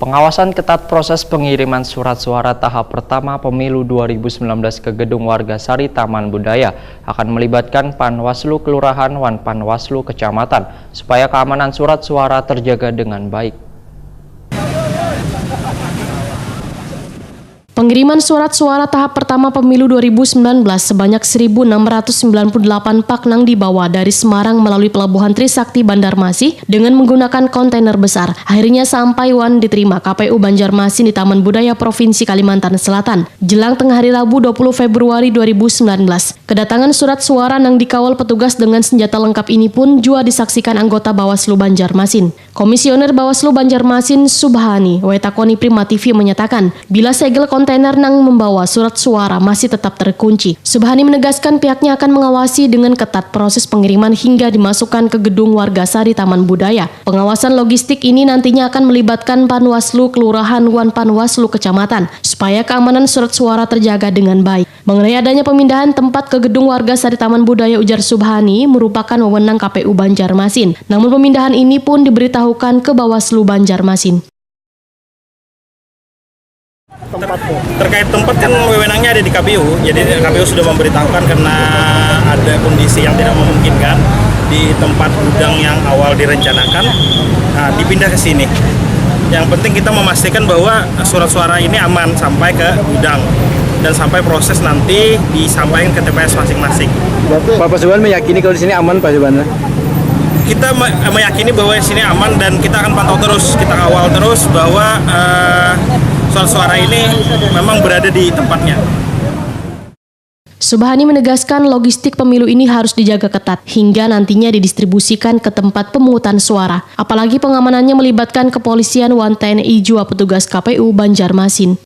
Pengawasan ketat proses pengiriman surat suara tahap pertama pemilu 2019 ke Gedung Warga Sari Taman Budaya akan melibatkan Panwaslu Kelurahan dan Panwaslu Kecamatan supaya keamanan surat suara terjaga dengan baik. Pengiriman surat suara tahap pertama pemilu 2019 sebanyak 1.698 paknang dibawa dari Semarang melalui Pelabuhan Trisakti Banjarmasin dengan menggunakan kontainer besar. Akhirnya sampai diterima KPU Banjarmasin di Taman Budaya Provinsi Kalimantan Selatan jelang tengah hari Rabu 20 Februari 2019. Kedatangan surat suara yang dikawal petugas dengan senjata lengkap ini pun juga disaksikan anggota Bawaslu Banjarmasin. Komisioner Bawaslu Banjarmasin Subhani Wetakoni Prima TV menyatakan bila segel kontainer yang membawa surat suara masih tetap terkunci. Subhani menegaskan pihaknya akan mengawasi dengan ketat proses pengiriman hingga dimasukkan ke Gedung Warga Sari Taman Budaya. Pengawasan logistik ini nantinya akan melibatkan Panwaslu Kelurahan dan Panwaslu Kecamatan supaya keamanan surat suara terjaga dengan baik. Mengenai adanya pemindahan tempat ke Gedung Warga Sari Taman Budaya, ujar Subhani, merupakan wewenang KPU Banjarmasin. Namun pemindahan ini pun diberitahukan ke Bawaslu Banjarmasin. Terkait tempat kan wewenangnya ada di KPU, jadi KPU sudah memberitahukan karena ada kondisi yang tidak memungkinkan di tempat gudang yang awal direncanakan, dipindah ke sini. Yang penting kita memastikan bahwa surat suara ini aman sampai ke gudang dan sampai proses nanti disampaikan ke TPS masing-masing. Pak Subhan meyakini kalau di sini aman, Pak Subhan? Kita meyakini bahwa di sini aman dan kita akan pantau terus, kita kawal terus bahwa suara ini memang berada di tempatnya. Subhani menegaskan logistik pemilu ini harus dijaga ketat hingga nantinya didistribusikan ke tempat pemungutan suara. Apalagi pengamanannya melibatkan kepolisian dan TNI juga petugas KPU Banjarmasin.